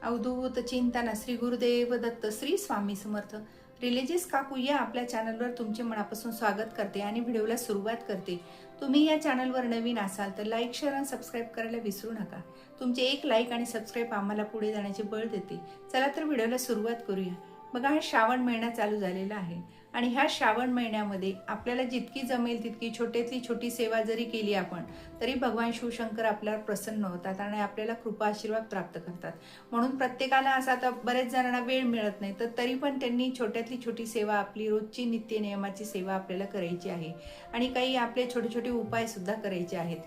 अवधूत चिंतन श्री गुरुदेव दत्त श्री स्वामी समर्थ। रिलिजियस काकू या आपल्या चॅनलवर तुमचे मनापासून स्वागत करते आणि व्हिडिओला सुरुवात करते। तुम्ही या चॅनलवर नवीन असाल तर लाईक शेअर आणि सबस्क्राईब करायला विसरू नका। तुमचे एक लाईक आणि सबस्क्राईब आम्हाला पुढे जाण्याचे बळ देते। चला तर व्हिडिओला सुरुवात करूया। बघा, हा श्रावण महिना चालू झालेला आहे आणि ह्या श्रावण महिन्यामध्ये आपल्याला जितकी जमेल तितकी छोट्यातली छोटी सेवा जरी केली आपण तरी भगवान शिवशंकर आपल्यावर प्रसन्न होतात आणि आपल्याला कृपा आशीर्वाद प्राप्त करतात। म्हणून प्रत्येकाला असा आता बरेच जणांना वेळ मिळत नाही तर तरी पण त्यांनी छोट्यातली छोटी सेवा आपली रोजची नित्य नियमाची सेवा आपल्याला करायची आहे आणि काही आपले छोटे छोटे उपाय सुद्धा करायचे आहेत।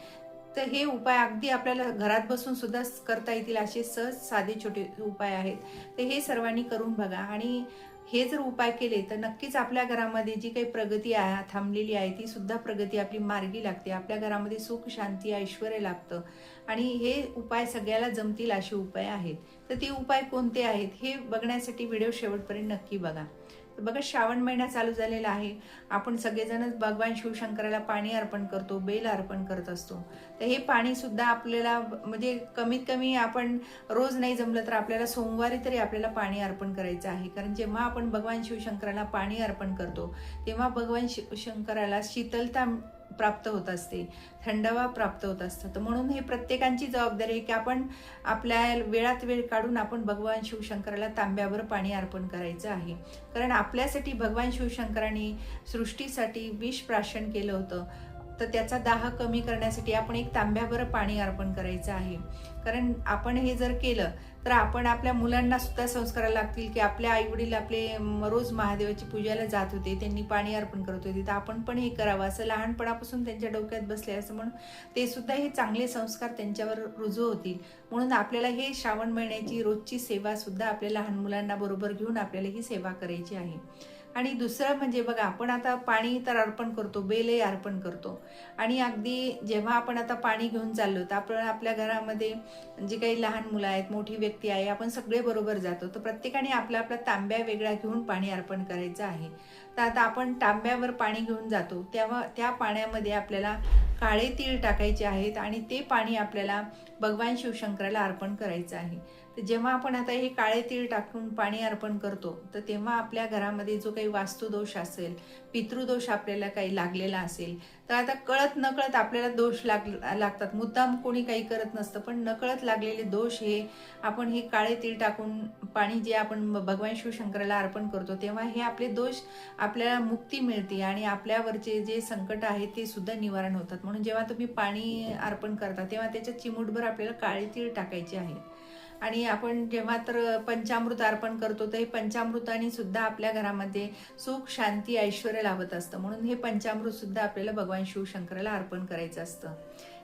तर हे उपाय अगदी आपल्याला घरात बसून सुद्धा करता येतील असे सहज साधे छोटे उपाय आहेत। तर हे सर्वांनी करून बघा आणि हे जर उपाय केले तर नक्कीच आपल्या घरामध्ये जी काही प्रगती आहे थांबलेली आहे ती सुद्धा प्रगती आपली मार्गी लागते। आपल्या घरामध्ये सुख शांती ऐश्वर्य लाभतं आणि हे उपाय सगळ्याला जमतील असे उपाय आहेत। तर ते उपाय कोणते आहेत हे बघण्यासाठी व्हिडिओ शेवटपर्यंत नक्की बघा। तर बघा, श्रावण महिना चालू झालेला आहे। आपण सगळेजणच भगवान शिवशंकराला पाणी अर्पण करतो, बेल अर्पण करत असतो। तर हे पाणी सुद्धा आपल्याला म्हणजे कमीत कमी आपण रोज नाही जमलं तर आपल्याला सोमवारी तरी आपल्याला पाणी अर्पण करायचं आहे। कारण जेव्हा आपण भगवान शिवशंकराला पाणी अर्पण करतो तेव्हा भगवान शिवशंकराला शीतलता प्राप्त होत असते, थंडावा प्राप्त होत असतं। तर म्हणून हे प्रत्येकाची जबाबदारी आहे की आपण आपल्या वेळात वेळ काढून आपण भगवान शिवशंकराला तांब्यावर पाणी अर्पण करायचं आहे। कारण आपल्यासाठी भगवान शिवशंकरांनी सृष्टीसाठी विष प्राशन केलं होतं, तर त्याचा दाह कमी करण्यासाठी आपण एक तांब्यावर पाणी अर्पण करायचं आहे। कारण आपण हे जर केलं तर आपण आपल्या मुलांना सुद्धा संस्कार लागतील की आपल्या आई वडील आपले रोज महादेवाची पूजेला जात होते, त्यांनी पाणी अर्पण करत होते, तर आपण पण हे करावं असं लहानपणापासून त्यांच्या डोक्यात बसले असं म्हणून ते सुद्धा हे चांगले संस्कार त्यांच्यावर रुजू होतील। म्हणून आपल्याला हे श्रावण महिन्याची रोजची सेवा सुद्धा आपल्या लहान मुलांना बरोबर घेऊन आपल्याला ही सेवा करायची आहे। आणि दुसरं म्हणजे बघा, आपण आता पाणी तर अर्पण करतो, बेलही अर्पण करतो आणि अगदी जेव्हा आपण आता पाणी घेऊन चाललो तर आपण आपल्या घरामध्ये जे काही लहान मुलं आहेत, मोठी व्यक्ती आहे, आपण सगळे बरोबर जातो। तर प्रत्येकाने आपला आपला तांब्या वेगळा घेऊन पाणी अर्पण करायचं आहे। तर आता आपण तांब्यावर पाणी घेऊन जातो तेव्हा त्या पाण्यामध्ये आपल्याला काळे तीळ टाकायचे आहेत आणि ते पाणी आपल्याला भगवान शिवशंकराला अर्पण करायचं आहे। तर जेव्हा आपण आता हे काळे तीळ टाकून पाणी अर्पण करतो तर तेव्हा आपल्या घरामध्ये जो काही वास्तुदोष असेल, पितृदोष आपल्याला काही लागलेला असेल, तर आता कळत नकळत आपल्याला दोष लागतात। मुद्दाम कोणी काही करत नसतं, पण नकळत लागलेले दोष हे आपण हे काळे तीळ टाकून पाणी जे आपण भगवान शिवशंकराला अर्पण करतो तेव्हा हे आपले दोष आपल्याला मुक्ती मिळते आणि आपल्यावरचे जे संकट आहे ते सुद्धा निवारण होतात। म्हणून जेव्हा तुम्ही पाणी अर्पण करता तेव्हा त्याच्यात चिमूटभर आपल्याला काळे तीळ टाकायचे आहे। आणि आपण जेव्हा तर पंचामृत अर्पण करतो तर हे पंचामृताने सुद्धा आपल्या घरामध्ये सुख शांती ऐश्वर्य लाभत असतं। म्हणून हे पंचामृत सुद्धा आपल्याला भगवान शिवशंकराला अर्पण करायचं असतं।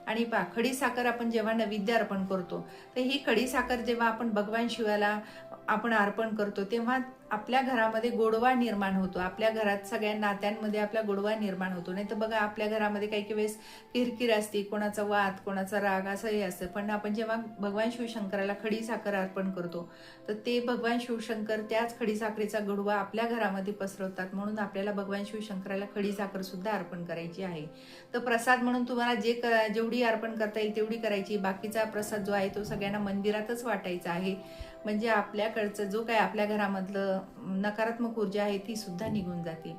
आणि खडी साखर आपण जेव्हा नैवेद्य अर्पण करतो तर ही खडी साखर जेव्हा आपण भगवान शिवाला आपण अर्पण करतो तेव्हा आपल्या घरामध्ये गोडवा निर्माण होतो, आपल्या घरात सगळ्या नात्यांमध्ये आपला गोडवा निर्माण होतो। नाही तर बघा, आपल्या घरामध्ये काही काही वेळेस किरकिर असते, कोणाचा वाद, कोणाचा राग असंही असतं, पण आपण जेव्हा भगवान शिवशंकराला खडी साखर अर्पण करतो तर ते भगवान शिवशंकर त्याच खडी साखरेचा गोडवा आपल्या घरामध्ये पसरवतात। म्हणून आपल्याला भगवान शिवशंकराला खडी साखर सुद्धा अर्पण करायची आहे। तर प्रसाद म्हणून तुम्हाला जेवढी अर्पण करता येईल तेवढी करायची, बाकीचा प्रसाद जो आहे तो सगळ्यांना मंदिरातच वाटायचा आहे। म्हणजे आपल्याकडचं जो काय आपल्या घरामधलं नकारात्मक ऊर्जा आहे ती सुद्धा निघून जाते।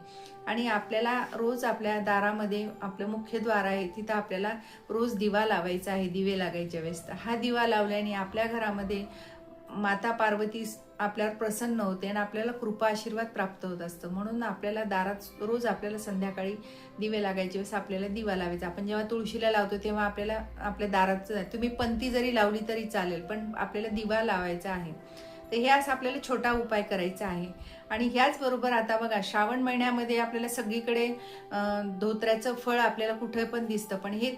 आणि आपल्याला रोज आपल्या दारामध्ये आपलं मुख्य द्वार आहे तिथं आपल्याला रोज दिवा लावायचा आहे, दिवे लागायच्या वेळेस। हा दिवा लावल्याने आपल्या घरामध्ये माता पार्वती आपल्यावर प्रसन्न होते आणि आपल्याला कृपा आशीर्वाद प्राप्त होत असतं। म्हणून आपल्याला दारात रोज आपल्याला संध्याकाळी दिवे लागायचे वेळेस आपल्याला दिवा लावायचा। आपण जेव्हा तुळशीला लावतो तेव्हा आपल्याला आपल्या दारात तुम्ही पंती जरी लावली तरी चालेल, पण आपल्याला दिवा लावायचा आहे। तर हे असं आपल्याला छोटा उपाय करायचा आहे। आणि ह्याचबरोबर आता बघा, श्रावण महिन्यामध्ये आपल्याला सगळीकडे धोत्र्याचं फळ आपल्याला कुठे पण दिसतं, पण हे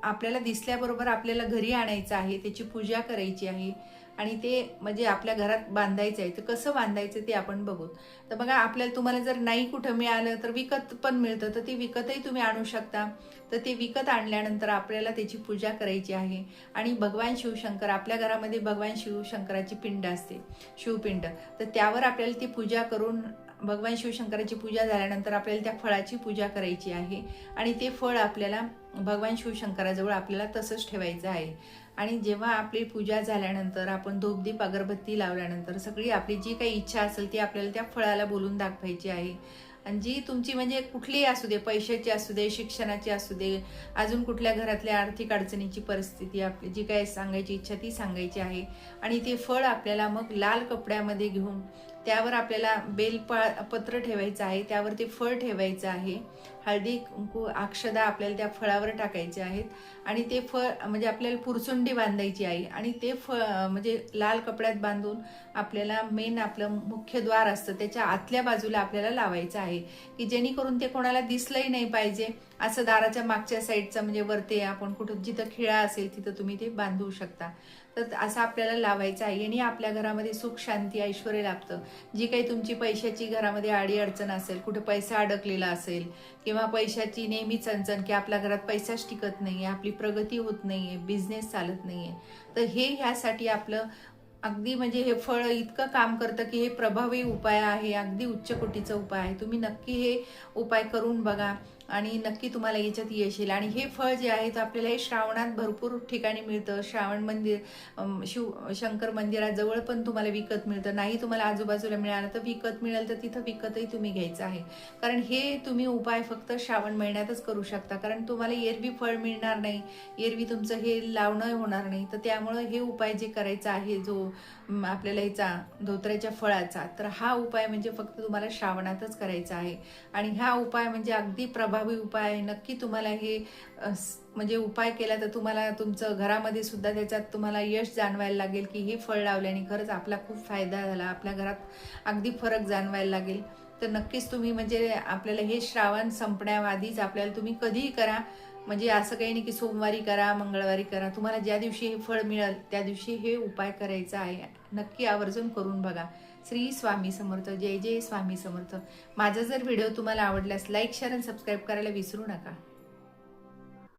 आपल्याला दिसल्याबरोबर आपल्याला घरी आणायचं आहे, त्याची पूजा करायची आहे आणि ते म्हणजे आपल्या घरात बांधायचं आहे। तर कसं बांधायचं ते आपण बघू। तर बघा, आपल्याला तुम्हाला जर नाही कुठं मिळालं तर विकत पण मिळतं, तर ते विकतही तुम्ही आणू शकता। तर ते विकत आणल्यानंतर आपल्याला त्याची पूजा करायची आहे आणि भगवान शिवशंकर आपल्या घरामध्ये भगवान शिवशंकराची पिंड असते, शिवपिंड, तर त्यावर आपल्याला ती पूजा करून भगवान शिवशंकराची पूजा झाल्यानंतर आपल्याला त्या फळाची पूजा करायची आहे आणि ते फळ आपल्याला भगवान शिवशंकराजवळ आपल्याला तसंच ठेवायचं आहे। आणि जेव्हा आपली पूजा झाल्यानंतर आपण धूपदीप अगरबत्ती लावल्यानंतर सगळी आपली जी काही इच्छा असेल ती आपल्याला त्या फळाला बोलून दाखवायची आहे. आणि जी तुमची म्हणजे कुठलीही असू दे, पैशाची असू दे, शिक्षणाची असू दे, अजून कुठल्या घरातल्या आर्थिक अडचणीची परिस्थिती, आपली जी काही सांगायची इच्छा ती सांगायची आहे. आणि ते फळ आपल्याला मग लाल कपड्यामध्ये घेऊन त्यावर आपल्याला पत्र ठेवायचं आहे, त्यावर ते फळ ठेवायचं आहे. हळदी कुंकू अक्षदा आपल्याला त्या फळावर टाकायचे आहेत. आणि ते फळ म्हणजे आपल्याला पुरसुंडी बांधायची आहे. आणि ते फळ म्हणजे लाल कपड्यात बांधून आपल्याला मेन आपलं मुख्य द्वार असतं त्याच्या आतल्या बाजूला आपल्याला लावायचं आहे, की जेणेकरून ते कोणाला दिसलंही नाही पाहिजे. असं दाराच्या मागच्या साईडचं म्हणजे वरती आपण कुठं जिथं खिळा असेल तिथं तुम्ही ते बांधू शकता. तर असं आपल्याला लावायचं आहे. आणि आपल्या घरामध्ये सुख शांती ऐश्वर्य लाभतं. जी काही तुमची पैशाची घरामध्ये आडी अडचण असेल, कुठे पैसा अडकलेला असेल किंवा पैशाची नेहमी चणचण की आपल्या घरात पैसाच टिकत नाहीये, आपली प्रगती होत नाहीये, बिझनेस चालत नाहीये, तर हे ह्यासाठी आपलं अगदी म्हणजे हे फळ इतकं काम करतं की हे प्रभावी उपाय आहे, अगदी उच्च कोटीचा उपाय आहे. तुम्ही नक्की हे उपाय करून बघा आणि नक्की तुम्हाला याच्यात यश येईल. आणि हे फळ जे आहे ते आपल्याला हे श्रावणात भरपूर ठिकाणी मिळतं. श्रावण मंदिर, शंकर मंदिराजवळ पण तुम्हाला विकत मिळतं. नाही तुम्हाला आजूबाजूला मिळालं तर विकत मिळेल तर तिथं विकतही तुम्ही घ्यायचं आहे. कारण हे तुम्ही उपाय फक्त श्रावण महिन्यातच करू शकता, कारण तुम्हाला एरवी फळ मिळणार नाही, एरवी तुमचं हे लावणं होणार नाही. तर त्यामुळं हे उपाय जे करायचा आहे जो आपल्याला याचा धोत्र्याच्या फळाचा, तर हा उपाय म्हणजे फक्त तुम्हाला श्रावणातच करायचा आहे. आणि हा उपाय म्हणजे अगदी प्रभावी उपाय आहे. नक्की तुम्हाला हे म्हणजे उपाय केला तर तुम्हाला तुमचं घरामध्ये सुद्धा त्याच्यात तुम्हाला यश जाणवायला लागेल की हे फळ लावल्याने खरंच आपला खूप फायदा झाला, आपल्या घरात अगदी फरक जाणवायला लागेल. तर नक्कीच तुम्ही म्हणजे आपल्याला हे श्रावण संपण्याआधीच आपल्याला तुम्ही कधीही करा, म्हणजे असं काही नाही की सोमवारी करा, मंगळवारी करा, तुम्हाला ज्या दिवशी हे फळ मिळेल त्या दिवशी हे उपाय करायचा आहे. नक्की आवर्जून करून बघा. श्री स्वामी समर्थ. जय जय स्वामी समर्थ. माझा जर व्हिडिओ तुम्हाला आवडल्यास लाईक, शेअर आणि सबस्क्राईब करायला विसरू नका.